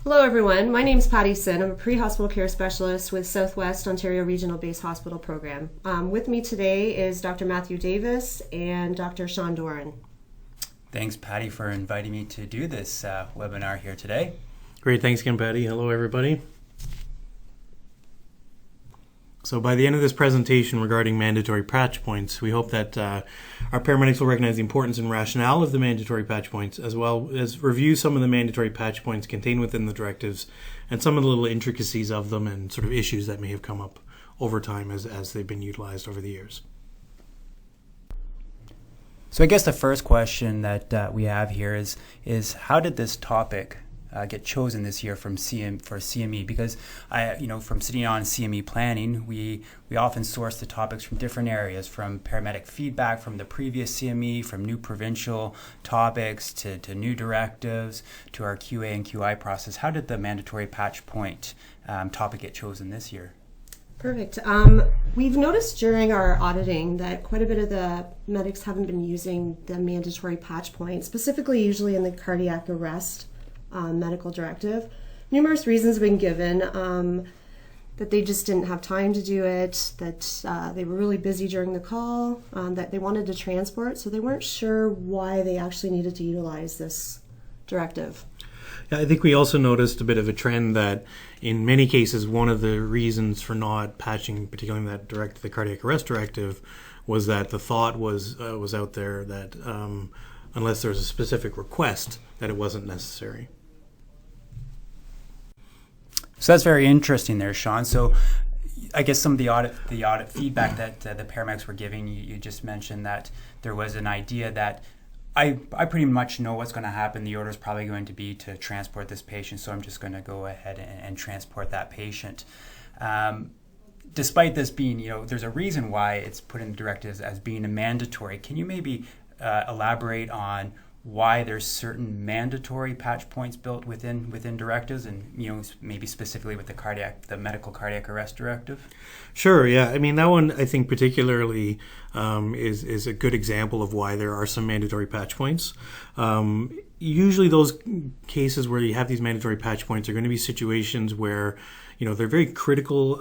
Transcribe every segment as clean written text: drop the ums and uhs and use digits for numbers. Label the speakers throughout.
Speaker 1: Hello everyone, my name is Patty Sin. I'm a pre-hospital care specialist with Southwest Ontario Regional Base Hospital Program. With me today is Dr. Matthew Davis and Dr. Sean Doran.
Speaker 2: Thanks, Patty, for inviting me to do this webinar here today.
Speaker 3: Great, thanks again, Patty. Hello everybody. So by the end of this presentation regarding mandatory patch points, we hope that our paramedics will recognize the importance and rationale of the mandatory patch points, as well as review some of the mandatory patch points contained within the directives and some of the little intricacies of them and sort of issues that may have come up over time as they've been utilized over the years.
Speaker 2: So I guess the first question that we have here is how did this topic get chosen this year for CME? Because from sitting on CME planning, we often source the topics from different areas, from paramedic feedback from the previous CME, from new provincial topics to new directives to our QA and QI process. How did the mandatory patch point topic get chosen this year?
Speaker 1: Perfect. We've noticed during our auditing that quite a bit of the medics haven't been using the mandatory patch point, specifically usually in the cardiac arrest medical directive. Numerous reasons have been given, that they just didn't have time to do it, that they were really busy during the call, that they wanted to transport, so they weren't sure why they actually needed to utilize this directive.
Speaker 3: Yeah, I think we also noticed a bit of a trend that in many cases one of the reasons for not patching, particularly that the cardiac arrest directive, was that the thought was out there that unless there's a specific request, that it wasn't necessary.
Speaker 2: So that's very interesting there, Sean. So I guess some of the audit feedback that the paramedics were giving, you just mentioned that there was an idea that I pretty much know what's going to happen. The order is probably going to be to transport this patient, so I'm just going to go ahead and transport that patient. Despite this being, there's a reason why it's put in the directives as being a mandatory. Can you maybe elaborate on why there's certain mandatory patch points built within directives, and maybe specifically with the medical cardiac arrest directive?
Speaker 3: Sure. Yeah. I mean, that one I think particularly is a good example of why there are some mandatory patch points. Usually, those cases where you have these mandatory patch points are going to be situations where they're very critical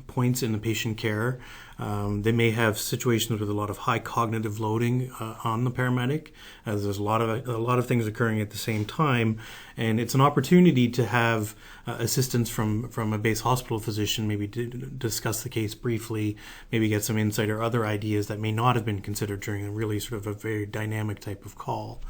Speaker 3: points in the patient care. They may have situations with a lot of high cognitive loading on the paramedic, as there's a lot of things occurring at the same time, and it's an opportunity to have assistance from a base hospital physician, maybe to discuss the case briefly, maybe get some insight or other ideas that may not have been considered during a really sort of a very dynamic type of call.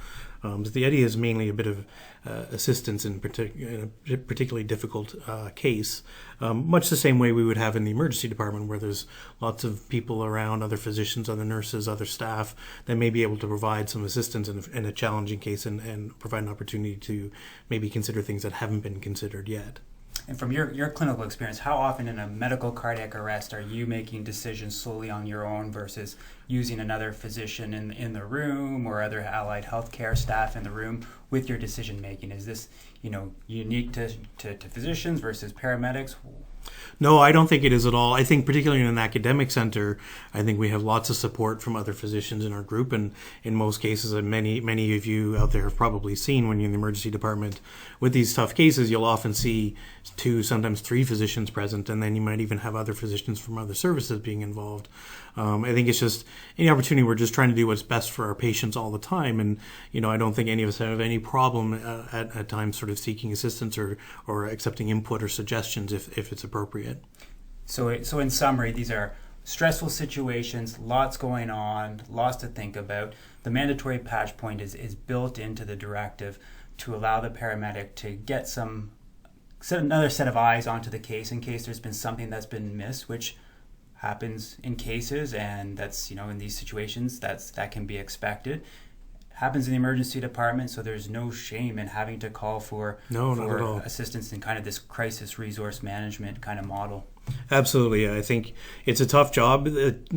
Speaker 3: So the idea is mainly a bit of assistance in a particularly difficult case, much the same way we would have in the emergency department, where there's lots of people around, other physicians, other nurses, other staff that may be able to provide some assistance in a challenging case and provide an opportunity to maybe consider things that haven't been considered yet.
Speaker 2: And from your clinical experience, how often in a medical cardiac arrest are you making decisions solely on your own versus using another physician in the room or other allied healthcare staff in the room with your decision making? Is this unique to physicians versus paramedics?
Speaker 3: No, I don't think it is at all. I think particularly in an academic center, I think we have lots of support from other physicians in our group, and in most cases, and many of you out there have probably seen when you're in the emergency department with these tough cases, you'll often see 2, sometimes 3 physicians present, and then you might even have other physicians from other services being involved. I think it's just any opportunity. We're just trying to do what's best for our patients all the time, and I don't think any of us have any problem at times sort of seeking assistance or accepting input or suggestions if it's appropriate.
Speaker 2: So in summary, these are stressful situations, lots going on, lots to think about. The mandatory patch point is built into the directive to allow the paramedic to get another set of eyes onto the case in case there's been something that's been missed, which happens in cases, and that's in these situations that can be expected. Happens in the emergency department, so there's no shame in having to call for assistance in kind of this crisis resource management kind of model.
Speaker 3: Absolutely. I think it's a tough job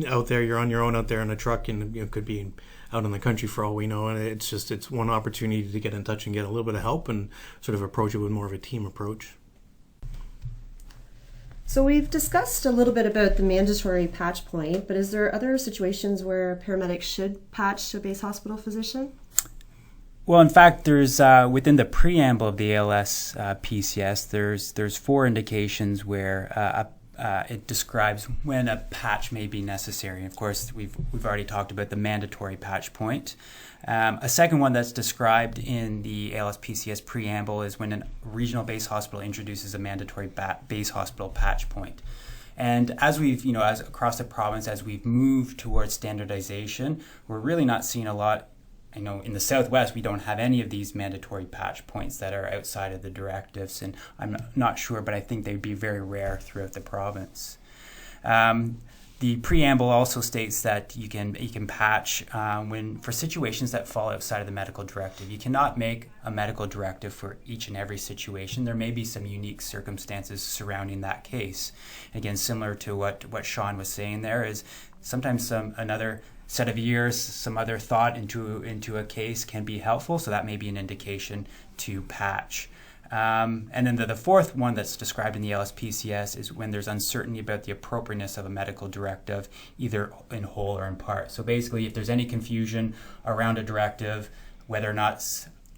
Speaker 3: out there. You're on your own out there in a truck, and it could be out in the country for all we know, and it's one opportunity to get in touch and get a little bit of help and sort of approach it with more of a team approach.
Speaker 1: So we've discussed a little bit about the mandatory patch point, but is there other situations where paramedics should patch a base hospital physician?
Speaker 2: Well, in fact, there's within the preamble of the ALS PCS, there's 4 indications where it describes when a patch may be necessary. Of course, we've already talked about the mandatory patch point. A second one that's described in the ALS PCS preamble is when a regional base hospital introduces a mandatory base hospital patch point. And as we've, as across the province, as we've moved towards standardization, we're really not seeing a lot. I know in the Southwest, we don't have any of these mandatory patch points that are outside of the directives, and I'm not sure, but I think they'd be very rare throughout the province. The preamble also states that you can patch for situations that fall outside of the medical directive. You cannot make a medical directive for each and every situation. There may be some unique circumstances surrounding that case. Again, similar to what Sean was saying there, is sometimes another set of years, some other thought into a case can be helpful, so that may be an indication to patch. And then the fourth one that's described in the LSPCS is when there's uncertainty about the appropriateness of a medical directive, either in whole or in part. So basically, if there's any confusion around a directive, whether or not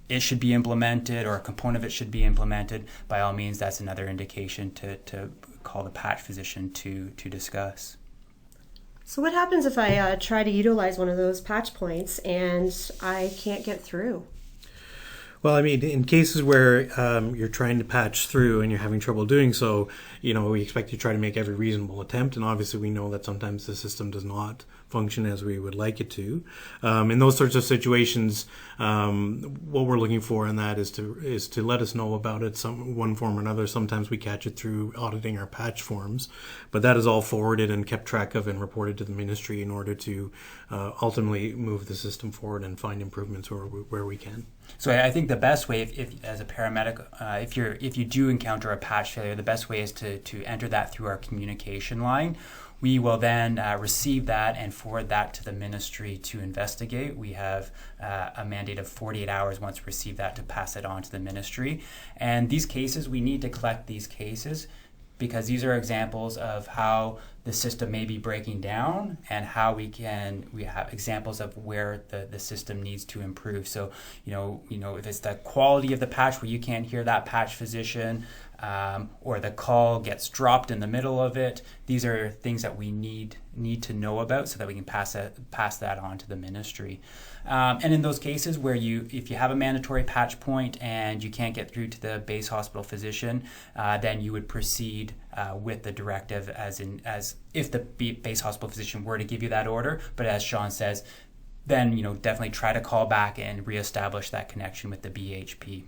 Speaker 2: it should be implemented or a component of it should be implemented, by all means, that's another indication to call the patch physician to discuss.
Speaker 1: So what happens if I try to utilize one of those patch points and I can't get through?
Speaker 3: Well, I mean, in cases where you're trying to patch through and you're having trouble doing so, we expect you to try to make every reasonable attempt. And obviously, we know that sometimes the system does not function as we would like it to. In those sorts of situations, what we're looking for in that is to let us know about it one form or another. Sometimes we catch it through auditing our patch forms, but that is all forwarded and kept track of and reported to the ministry in order to ultimately move the system forward and find improvements where we can.
Speaker 2: So I think the best way, if as a paramedic, if you do encounter a patch failure, the best way is to enter that through our communication line. We will then receive that and forward that to the ministry to investigate. We have a mandate of 48 hours once we receive that to pass it on to the ministry. And these cases, we need to collect these cases because these are examples of how the system may be breaking down and how we have examples of where the system needs to improve. So, if it's the quality of the patch where you can't hear that patch physician, or the call gets dropped in the middle of it, these are things that we need to know about so that we can pass that on to the ministry. And in those cases where if you have a mandatory patch point and you can't get through to the base hospital physician, then you would proceed with the directive as if the base hospital physician were to give you that order. But as Sean says, then definitely try to call back and reestablish that connection with the BHP.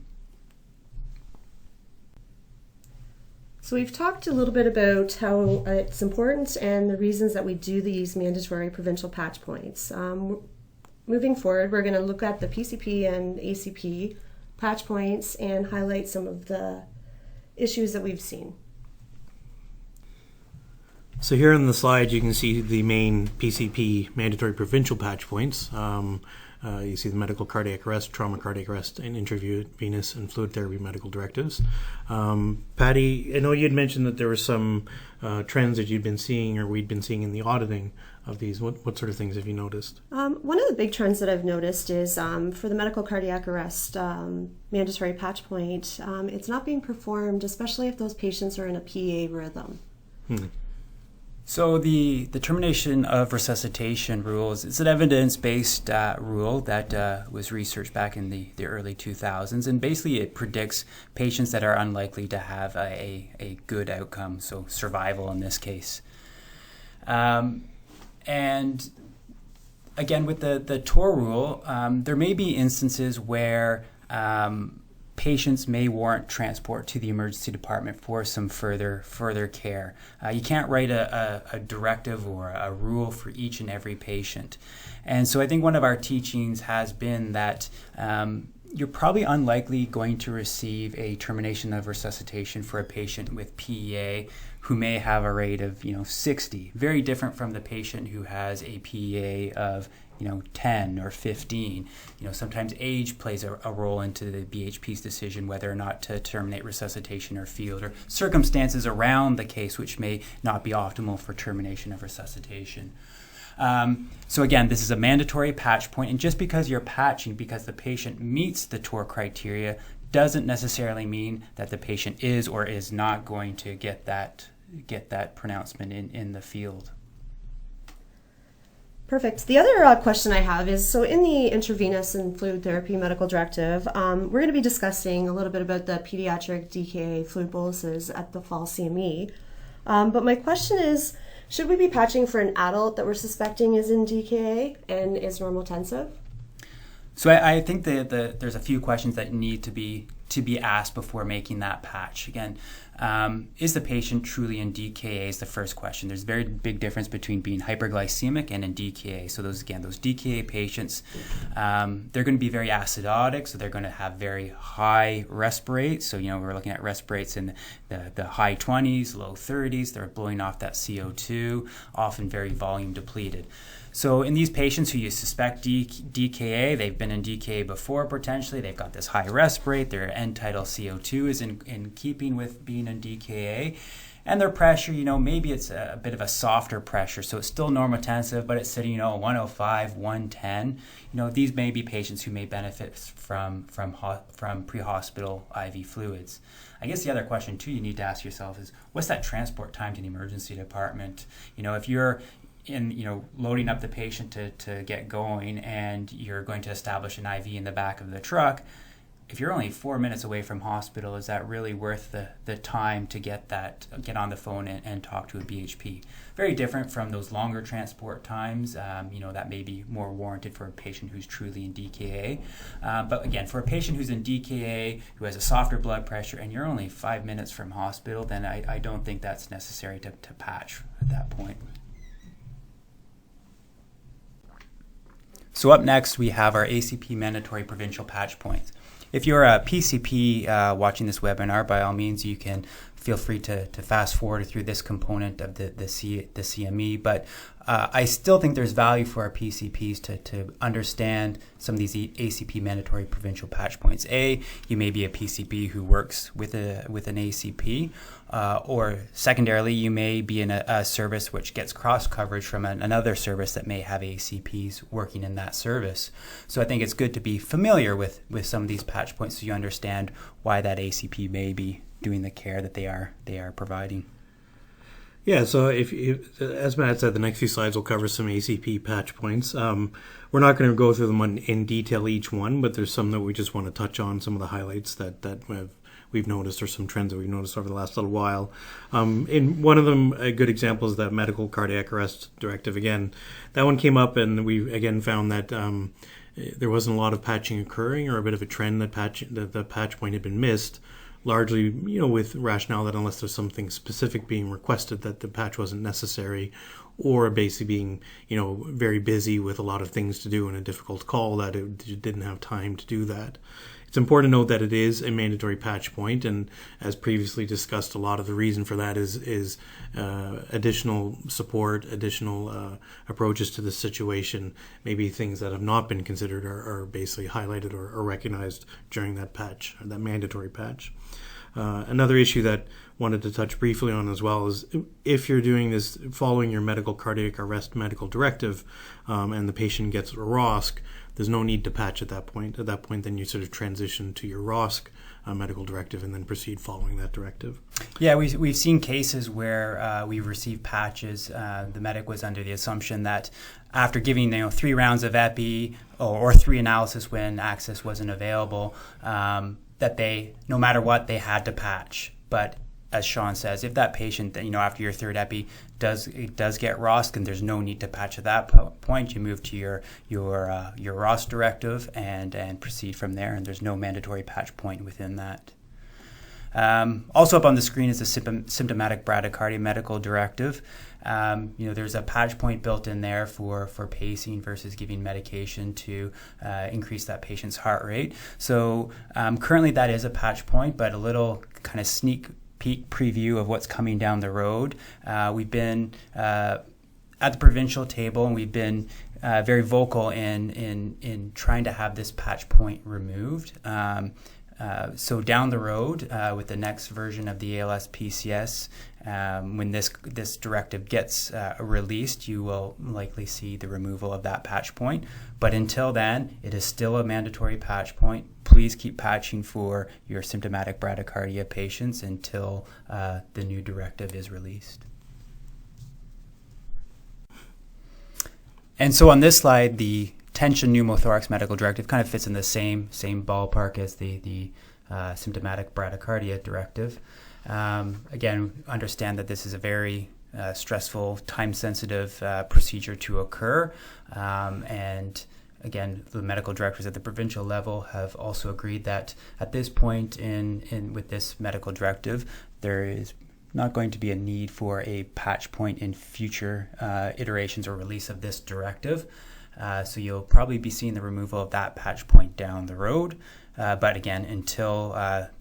Speaker 1: So we've talked a little bit about how it's important and the reasons that we do these mandatory provincial patch points. Moving forward, we're going to look at the PCP and ACP patch points and highlight some of the issues that we've seen.
Speaker 3: So here on the slide, you can see the main PCP mandatory provincial patch points. You see the medical cardiac arrest, trauma cardiac arrest, and intravenous and fluid therapy medical directives. Patty, I know you had mentioned that there were some trends that you'd been seeing or we'd been seeing in the auditing of these. What sort of things have you noticed?
Speaker 1: One of the big trends that I've noticed is for the medical cardiac arrest mandatory patch point, it's not being performed, especially if those patients are in a PA rhythm.
Speaker 2: So the termination of resuscitation rules is an evidence-based rule that was researched back in the early 2000s, and basically it predicts patients that are unlikely to have a good outcome, so survival in this case. And again, with the TOR rule, there may be instances where patients may warrant transport to the emergency department for some further care. You can't write a directive or a rule for each and every patient. And so I think one of our teachings has been that you're probably unlikely going to receive a termination of resuscitation for a patient with PEA who may have a rate of 60. Very different from the patient who has a PEA of 10 or 15. Sometimes age plays a role into the BHP's decision whether or not to terminate resuscitation or field, or circumstances around the case which may not be optimal for termination of resuscitation. So again, this is a mandatory patch point, and just because you're patching because the patient meets the TOR criteria doesn't necessarily mean that the patient is or is not going to get that pronouncement in the field.
Speaker 1: Perfect. The other question I have is, so in the intravenous and fluid therapy medical directive, we're going to be discussing a little bit about the pediatric DKA fluid boluses at the fall CME. But my question is, should we be patching for an adult that we're suspecting is in DKA and is normotensive?
Speaker 2: So I think there's a few questions that need to be asked before making that patch. Again, is the patient truly in DKA is the first question. There's a very big difference between being hyperglycemic and in DKA. So those DKA patients, they're going to be very acidotic, so they're going to have very high resp rates. So, we're looking at resp rates in the high 20s, low 30s. They're blowing off that CO2, often very volume depleted. So in these patients who you suspect DKA, they've been in DKA before potentially, they've got this high resp rate, their end tidal CO2 is in keeping with being in DKA, and their pressure, maybe it's a bit of a softer pressure, so it's still normotensive, but it's sitting, 105, 110. These may be patients who may benefit from pre-hospital IV fluids. I guess the other question too you need to ask yourself is, what's that transport time to the emergency department? If you're loading up the patient to get going and you're going to establish an IV in the back of the truck, if you're only 4 minutes away from hospital, is that really worth the time to get on the phone and talk to a BHP? Very different from those longer transport times, that may be more warranted for a patient who's truly in DKA. But again, for a patient who's in DKA, who has a softer blood pressure, and you're only 5 minutes from hospital, then I don't think that's necessary to patch at that point. So up next, we have our ACP mandatory provincial patch points. If you're a PCP watching this webinar, by all means, you can feel free to fast forward through this component of the CME, but I still think there's value for our PCPs to understand some of these ACP mandatory provincial patch points. You may be a PCP who works with an ACP, or secondarily, you may be in a service which gets cross coverage from another service that may have ACPs working in that service. So I think it's good to be familiar with some of these patch points so you understand why that ACP may be doing the care that they are providing.
Speaker 3: Yeah, so if as Matt said, the next few slides will cover some ACP patch points. We're not going to go through them in detail each one, but there's some that we just want to touch on, some of the highlights that we've noticed, or some trends that we've noticed over the last little while. In one of them, a good example is that medical cardiac arrest directive. Again, that one came up, and we again found that there wasn't a lot of patching occurring, or a bit of a trend that the patch point had been missed. Largely, with rationale that unless there's something specific being requested, that the patch wasn't necessary, or basically being, very busy with a lot of things to do and a difficult call that it didn't have time to do that. It's important to note that it is a mandatory patch point, and as previously discussed, a lot of the reason for that is additional support, additional approaches to the situation. Maybe things that have not been considered are basically highlighted or recognized during that patch, or that mandatory patch. Another issue that wanted to touch briefly on as well is if you're doing this following your medical cardiac arrest medical directive, and the patient gets a ROSC, there's no need to patch at that point. At that point, then you sort of transition to your ROSC medical directive and then proceed following that directive.
Speaker 2: Yeah, we've seen cases where we've received patches. The medic was under the assumption that after giving 3 rounds of epi or 3 analysis when access wasn't available, that they, no matter what, they had to patch. But as Sean says, if that patient, after your 3rd epi does get ROSC, and there's no need to patch at that point, you move to your ROSC directive and proceed from there, and there's no mandatory patch point within that. Also up on the screen is the symptomatic bradycardia medical directive. There's a patch point built in there for pacing versus giving medication to increase that patient's heart rate. So currently that is a patch point, but a little kind of sneak peek preview of what's coming down the road. We've been at the provincial table, and we've been very vocal in trying to have this patch point removed. So down the road, with the next version of the ALS PCS, when this directive gets released, you will likely see the removal of that patch point. But until then, it is still a mandatory patch point. Please keep patching for your symptomatic bradycardia patients until the new directive is released. And so on this slide, the tension pneumothorax medical directive kind of fits in the same ballpark as the symptomatic bradycardia directive. Again, understand that this is a very stressful, time-sensitive procedure to occur. And again, the medical directors at the provincial level have also agreed that at this point with this medical directive, there is not going to be a need for a patch point in future iterations or release of this directive. So you'll probably be seeing the removal of that patch point down the road. But again, until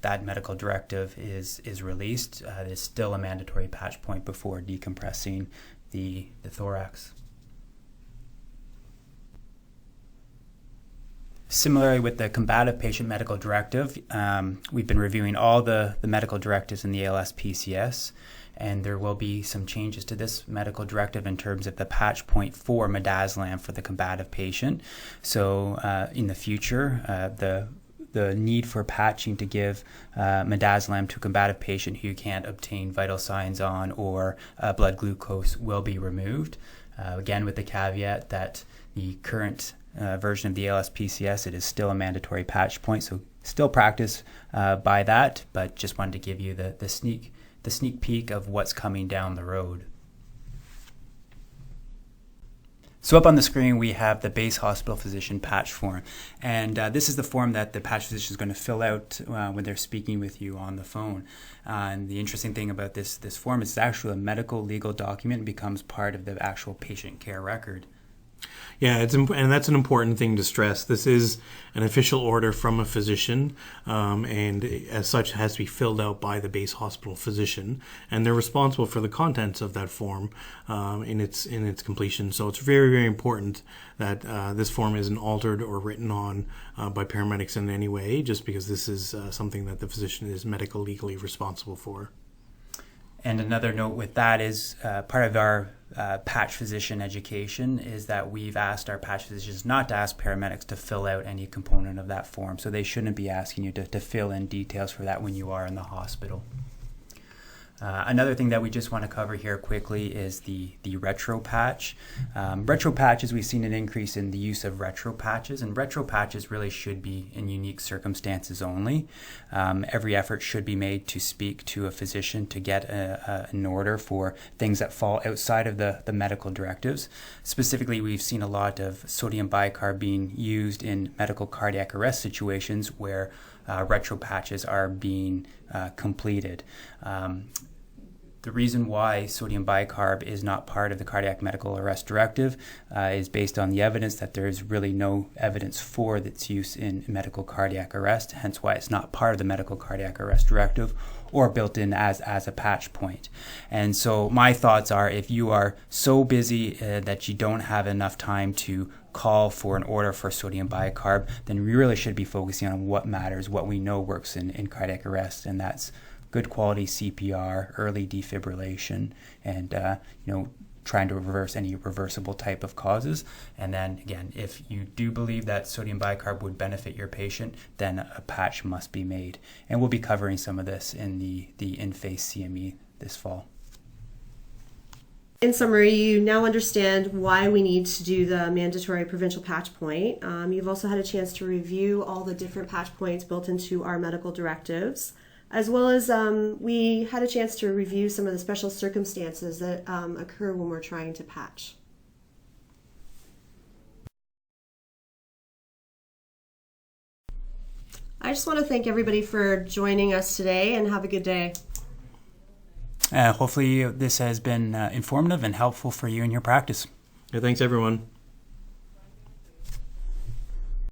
Speaker 2: that medical directive is released, it's still a mandatory patch point before decompressing the thorax. Similarly, with the combative patient medical directive, we've been reviewing all the medical directives in the ALS PCS, and there will be some changes to this medical directive in terms of the patch point for midazolam for the combative patient. So in the future, the need for patching to give midazolam to a combative patient who can't obtain vital signs on or blood glucose will be removed. Again, with the caveat that the current version of the ALS PCS, it is still a mandatory patch point, so still practice by that, but just wanted to give you the sneak peek of what's coming down the road. So up on the screen, we have the base hospital physician patch form. And this is the form that the patch physician is going to fill out when they're speaking with you on the phone. And the interesting thing about this form is it's actually a medical legal document and becomes part of the actual patient care record.
Speaker 3: Yeah, and that's an important thing to stress. This is an official order from a physician, and as such has to be filled out by the base hospital physician, and they're responsible for the contents of that form in its completion. So it's very, very important that this form isn't altered or written on by paramedics in any way, just because this is something that the physician is medical legally responsible for.
Speaker 2: And another note with that is part of our patch physician education is that we've asked our patch physicians not to ask paramedics to fill out any component of that form. So they shouldn't be asking you to fill in details for that when you are in the hospital. Another thing that we just want to cover here quickly is the retro patch. Retro patches, we've seen an increase in the use of retro patches, and retro patches really should be in unique circumstances only. Every effort should be made to speak to a physician to get an order for things that fall outside of the medical directives. Specifically, we've seen a lot of sodium bicarb being used in medical cardiac arrest situations where retro patches are being completed. The reason why sodium bicarb is not part of the cardiac medical arrest directive is based on the evidence that there is really no evidence for its use in medical cardiac arrest, hence why it's not part of the medical cardiac arrest directive or built in as a patch point. And so my thoughts are, if you are so busy that you don't have enough time to call for an order for sodium bicarb, then we really should be focusing on what matters, what we know works in cardiac arrest, and that's good quality CPR, early defibrillation, and trying to reverse any reversible type of causes. And then again, if you do believe that sodium bicarb would benefit your patient, then a patch must be made. And we'll be covering some of this in the in-face CME this fall.
Speaker 1: In summary, you now understand why we need to do the mandatory provincial patch point. You've also had a chance to review all the different patch points built into our medical directives, as well as we had a chance to review some of the special circumstances that occur when we're trying to patch. I just want to thank everybody for joining us today, and have a good day.
Speaker 2: Hopefully this has been informative and helpful for you in your practice.
Speaker 3: Yeah, thanks everyone.